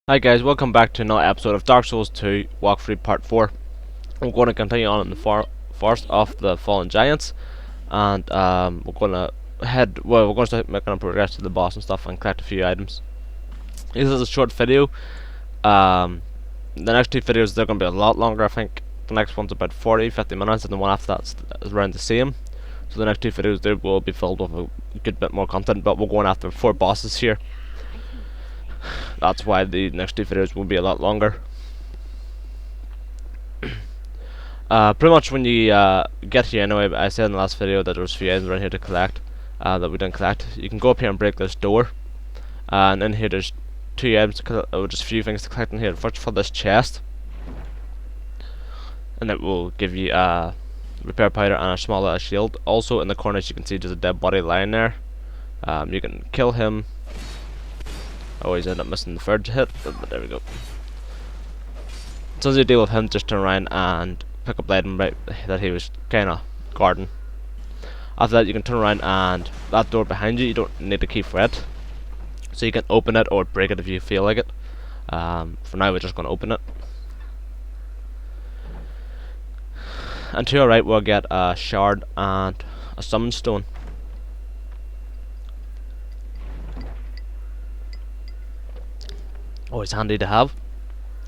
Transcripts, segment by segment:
Hi guys, welcome back to another episode of Dark Souls 2 Walkthrough Part 4. We're going to continue on in the forest of the Fallen Giants, and we're going to start making our progress to the boss and stuff and collect a few items. This is a short video. The next two videos, they're going to be a lot longer. I think the next one's about 40-50 minutes and the one after that's around the same. So the next two videos there will be filled with a good bit more content, but we're going after 4 bosses here. That's why the next two videos will be a lot longer. Pretty much when you get here, anyway, I said in the last video that there was a few items around here to collect that we didn't collect. You can go up here and break this door, and in here there's 2 items, just a few things to collect in here. First of all, this chest, and it will give you repair powder and a small shield. Also in the corners you can see there's a dead body lying there. You can kill him. I always end up missing the third hit, but there we go. So as you deal with him, just turn around and pick up the item that he was kinda guarding. After that you can turn around, and that door behind you don't need a key for it. So you can open it or break it if you feel like it. For now we're just gonna open it. And to your right we'll get a shard and a summon stone. Always handy to have.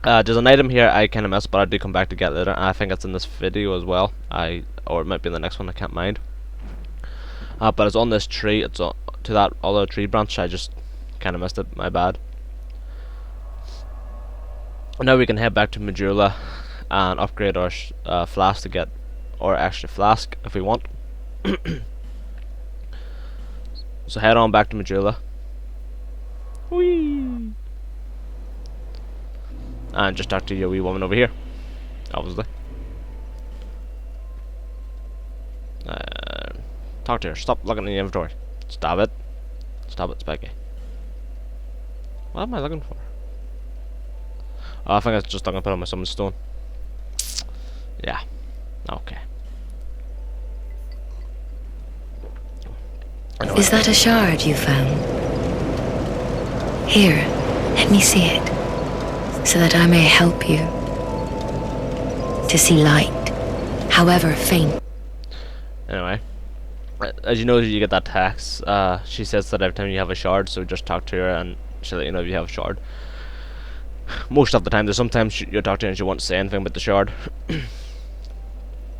There's an item here I kinda missed, but I do come back to get later, and I think it's in this video as well. Or it might be in the next one, I can't mind. But it's on this tree, it's to that other tree branch. I just kinda missed it, my bad. Now we can head back to Majula and upgrade our flask to get our extra flask if we want. So head on back to Majula. Whee! And just talk to your wee woman over here, obviously. Talk to her. Stop looking in the inventory. Stop it. Stop it, Spiky. What am I looking for? Oh, I think I was just looking to put on my summon stone. Yeah. Okay. Is that a shard you found? Here, let me see it, so that I may help you to see light, however faint. Anyway, as you know, you get that text. She says that every time you have a shard, so just talk to her and she'll let you know if you have a shard. Most of the time, there's sometimes you talk to her and she won't say anything about the shard.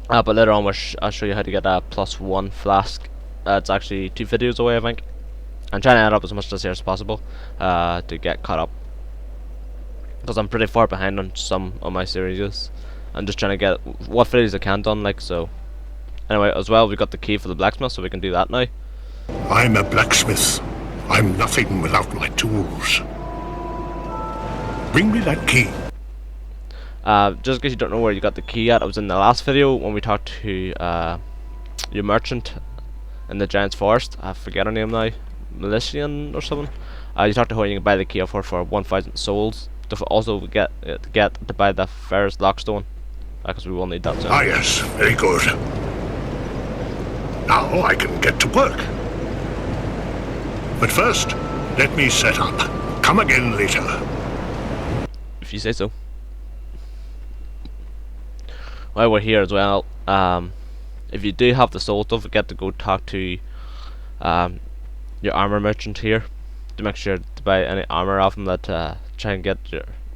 But later on I'll show you how to get a +1 flask. It's actually 2 videos away, I think. I'm trying to add up as much this here as possible to get caught up, because I'm pretty far behind on some of my series. I'm just trying to get what videos I can done, like so. Anyway, as well, we got the key for the blacksmith, so we can do that now. I'm a blacksmith. I'm nothing without my tools. Bring me that key. Just in case you don't know where you got the key at, I was in the last video when we talked to your merchant in the Giant's Forest. I forget her name now, Melician or something. You talked to her and you can buy the key off her for 1,000 souls. To also get to buy the Ferris Lockstone, because we will need that soon. Ah yes, very good. Now I can get to work. But first, let me set up. Come again later. If you say so. While we're here as well, if you do have the souls, don't forget to go talk to your armor merchant here to make sure to buy any armor off him that try and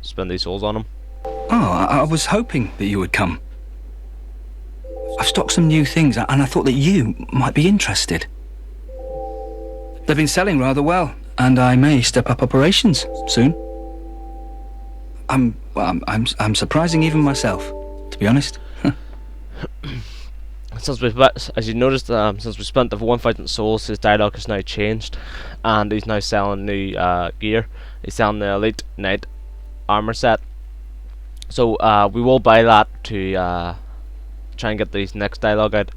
spend these souls on him. Oh, I was hoping that you would come. I've stocked some new things, and I thought that you might be interested. They've been selling rather well, and I may step up operations soon. I'm surprising even myself, to be honest. As you noticed, since we spent the 1,000 souls, his dialogue has now changed, and he's now selling new gear. He's selling the Elite Knight armor set. So we will buy that to try and get these next dialogue out.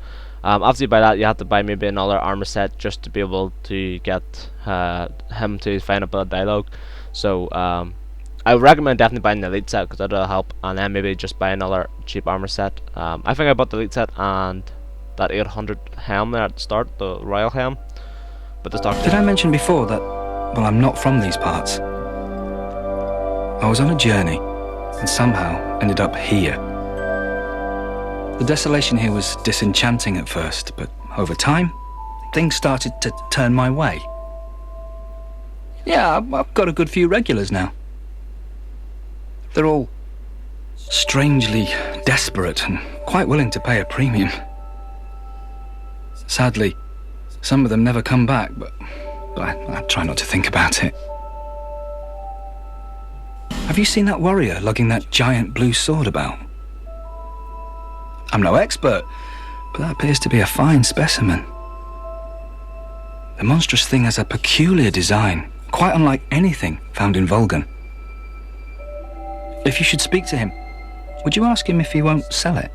After you buy that, you have to buy maybe another armor set just to be able to get him to find a bit of dialogue. So I would recommend definitely buying the Elite set, because that'll help, and then maybe just buy another cheap armor set. I think I bought the Elite set and that 800 helm there at the start, the Royal helm. But the stock. Did I mention before that, well, I'm not from these parts? I was on a journey and somehow ended up here. The desolation here was disenchanting at first, but over time, things started to turn my way. Yeah, I've got a good few regulars now. They're all strangely desperate and quite willing to pay a premium. Sadly, some of them never come back, but I try not to think about it. Have you seen that warrior lugging that giant blue sword about? I'm no expert, but that appears to be a fine specimen. The monstrous thing has a peculiar design, quite unlike anything found in Vulcan. If you should speak to him, would you ask him if he won't sell it?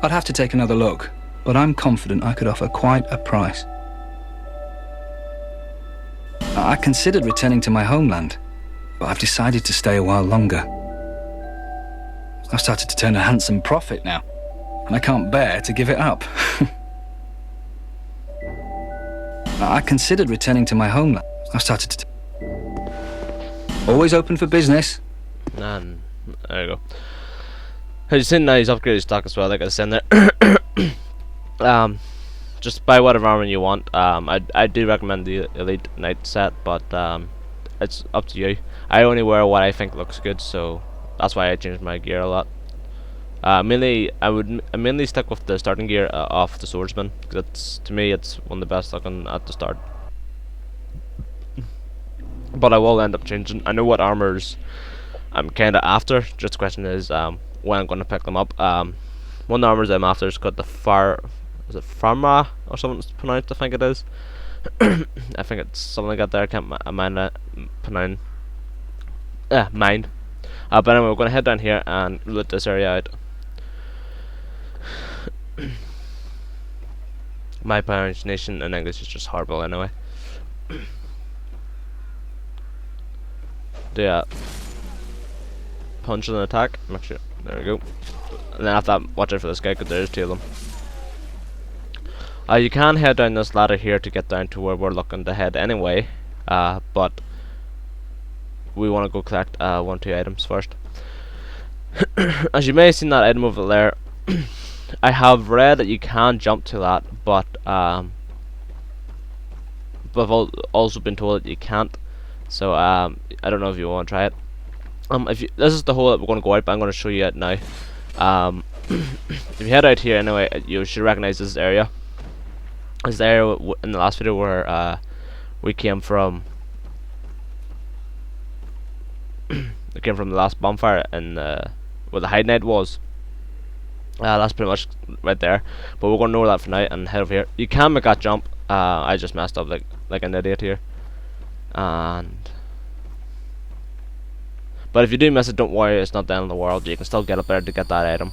I'd have to take another look, but I'm confident I could offer quite a price. I considered returning to my homeland, but I've decided to stay a while longer. I've started to turn a handsome profit now, and I can't bear to give it up. I considered returning to my homeland. I've started to... Always open for business. And there you go. As you seen now, he's upgraded stock as well, like I was saying there. Just buy whatever armor you want. I do recommend the Elite Knight set, but it's up to you. I only wear what I think looks good, so that's why I changed my gear a lot. Mainly, I mainly stick with the starting gear of the swordsman, because to me it's one of the best looking at the start. But I will end up changing. I know what armors I'm kinda after. Just the question is when I'm gonna pick them up. One of the armors I'm after is called the is it Pharma or something it's pronounced, I think it is. I think it's something like that there, I can't mind pronounce. Mind. But anyway, we're gonna head down here and loot this area out. My pronunciation in English is just horrible anyway. Do a punch and an attack. Make sure. There we go. And then after that, watch out for this guy, because there's two of them. You can head down this ladder here to get down to where we're looking to head anyway. But we want to go collect 1 or 2 items first. As you may have seen that item over there, I have read that you can jump to that, but I've also been told that you can't. So I don't know if you want to try it. This is the hole that we're going to go out, but I'm going to show you it now. If you head out here anyway, you should recognize this area. This area in the last video where we came from. We came from the last bonfire and where the hide night was. That's pretty much right there. But we're going to ignore that for now and head over here. You can make that jump. I just messed up like an idiot here. But if you do miss it, don't worry, it's not the end of the world. You can still get up there to get that item.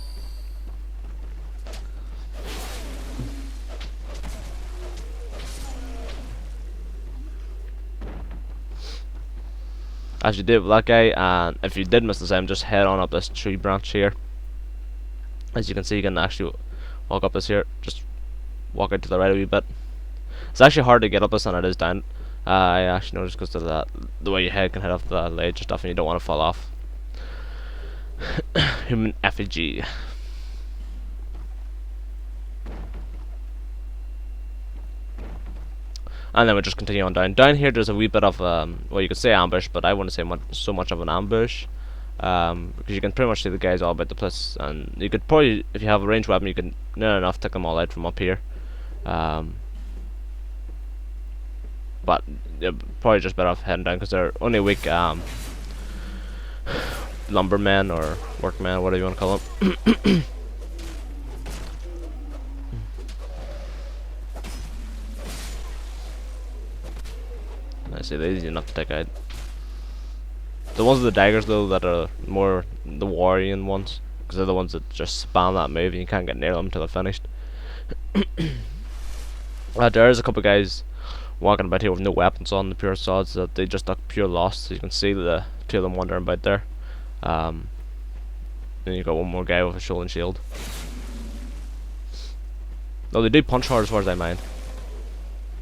As you did with that guy, and if you did miss this item, just head on up this tree branch here. As you can see, you can actually walk up this here. Just walk out to the right a wee bit. It's actually harder to get up this than it is down. I actually noticed because of the way your head can head off the ledge and stuff, and you don't want to fall off. Human effigy. And then we'll just continue on down. Down here there's a wee bit of, well, you could say ambush, but I wouldn't say so much of an ambush. Because you can pretty much see the guys all about the place, and you could probably, if you have a ranged weapon, you can near enough take them all out from up here. But you're probably just better off heading down, because they're only weak lumbermen or workmen, whatever you want to call them. I see they're easy enough to take out. The ones with the daggers though, that are more the warrior ones, because they're the ones that just spam that move and you can't get near them until they're finished. There's a couple of guys walking about here with no weapons on, the pure swords, that they just look pure lost. So you can see the two of them wandering about there. Then you've got one more guy with a shoulder and shield. Though they do punch hard as far as I mind.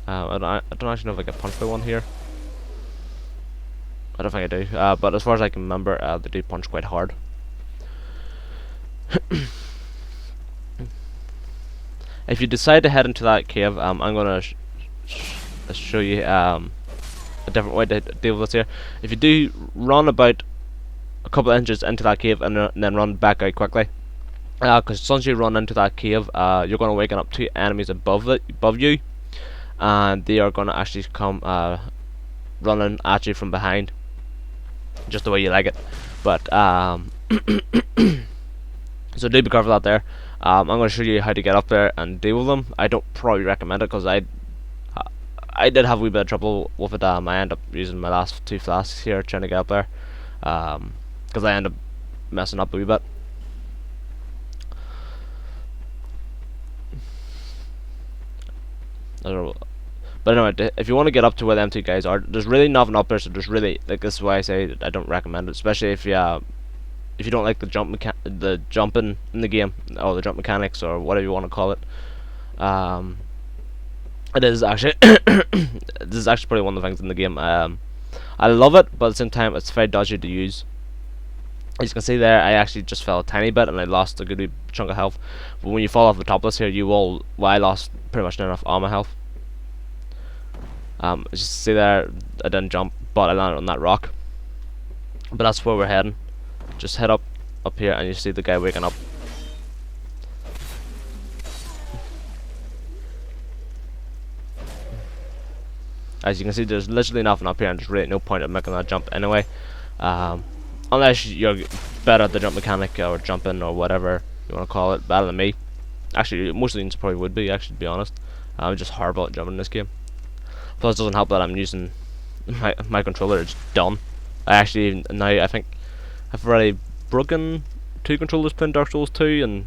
I don't actually know if I get punched by one here. I don't think I do. But as far as I can remember, they do punch quite hard. If you decide to head into that cave, I'm gonna show you a different way to deal with this here. If you do run about a couple of inches into that cave and then run back out quickly, because as soon as you run into that cave, you're gonna waken up two enemies above you, and they are gonna actually come running at you from behind, just the way you like it. But so do be careful out there. I'm going to show you how to get up there and deal with them. I don't probably recommend it because I did have a wee bit of trouble with it. I ended up using my last 2 flasks here trying to get up there, because I ended up messing up a wee bit. But anyway, if you want to get up to where them two guys are, there's really nothing up there. So there's really, like, this is why I say I don't recommend it, especially if you don't like the jumping in the game, or the jump mechanics, or whatever you want to call it. It is actually this is actually probably one of the things in the game. I love it, but at the same time it's very dodgy to use. As you can see there, I actually just fell a tiny bit and I lost a good wee chunk of health. But when you fall off the top of this here, you will. Well, I lost pretty much enough all my health. As you see there, I didn't jump, but I landed on that rock. But that's where we're heading. Just head up here, and you see the guy waking up. As you can see, there's literally nothing up here, and there's really no point in making that jump anyway. Unless you're better at the jump mechanic or jumping or whatever you want to call it, better than me. Actually, most of the probably would be, actually, to be honest. I'm just horrible at jumping in this game. Plus, it doesn't help that I'm using my controller. It's done. I actually now I think I've already broken 2 controllers playing Dark Souls 2, and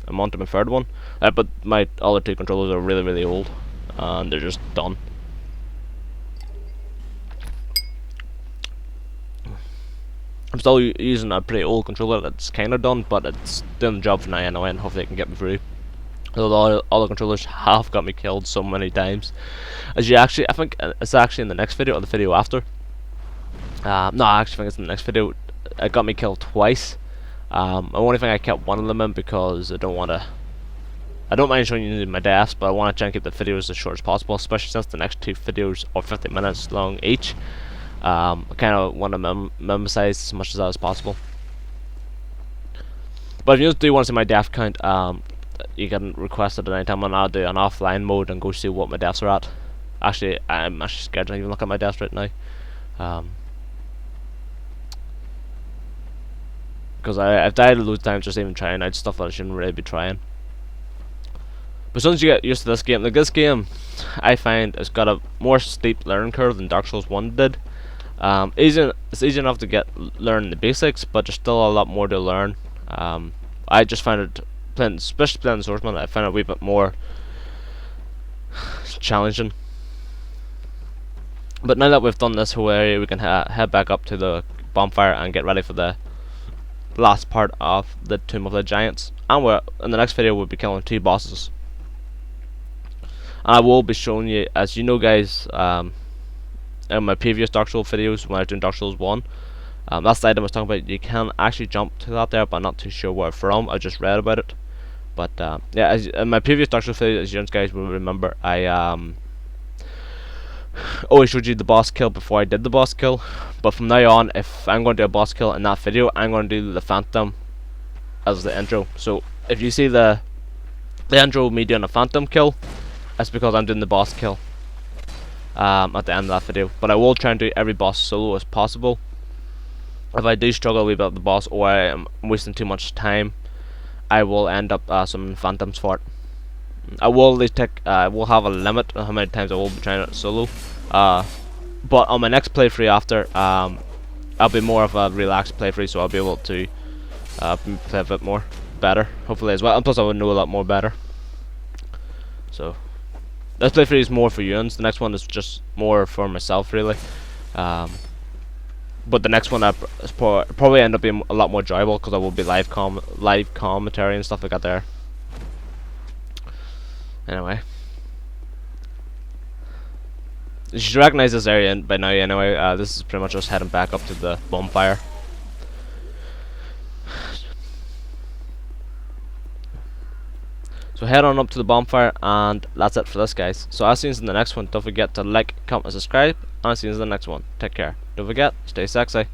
I'm on to my 3rd one. But my other 2 controllers are really, really old, and they're just done. I'm still using a pretty old controller that's kind of done, but it's doing the job for now anyway, and hopefully it can get me through. Although all the controllers have got me killed so many times. As you actually, I think it's actually in the next video or the video after. No, I actually think it's in the next video. It got me killed twice. I only think I kept one of them in because I don't mind showing you my deaths, but I want to try and keep the videos as short as possible, especially since the next 2 videos are 50 minutes long each. I kind of want to memorize as much of that as possible. But if you do want to see my death count, you can request it at any time, and I'll do an offline mode and go see what my deaths are at. Actually, I'm actually scared to even look at my deaths right now. Because I've died loads of times just even trying out stuff that I shouldn't really be trying. But as soon as you get used to this game, like this game, I find it's got a more steep learning curve than Dark Souls 1 did. It's easy enough to learn the basics, but there's still a lot more to learn. I just find it, especially playing the Swordsman, I find it a wee bit more challenging. But now that we've done this whole area, we can head back up to the bonfire and get ready for the last part of the Tomb of the Giants. And in the next video we'll be killing 2 bosses. And I will be showing you, as you know guys, in my previous Dark Souls videos when I was doing Dark Souls 1, that's the item I was talking about. You can actually jump to that there, but I'm not too sure where from. I just read about it. But yeah, in my previous Dark Souls video, as you guys will remember, I always showed you the boss kill before I did the boss kill. But from now on, if I'm going to do a boss kill in that video, I'm going to do the Phantom as the intro. So if you see the intro of me doing a Phantom kill, that's because I'm doing the boss kill at the end of that video. But I will try and do every boss solo as possible. If I do struggle a wee bit with the boss, or I am wasting too much time, I will end up summoning Phantoms for it. I will at least take, will have a limit on how many times I will be trying it solo. But on my next playthrough after, I'll be more of a relaxed playthrough, so I'll be able to play a bit more better, hopefully as well. And plus, I will know a lot more better. So this playthrough is more for you, and the next one is just more for myself, really. But the next one I probably end up being a lot more enjoyable because I will be live commentary and stuff like that there. Anyway, You should recognize this area by now anyway. This is pretty much us heading back up to the bonfire. So head on up to the bonfire, and that's it for this, guys. So I'll see you in the next one. Don't forget to like, comment, and subscribe, and I'll see you in the next one. Take care. Don't forget, stay sexy.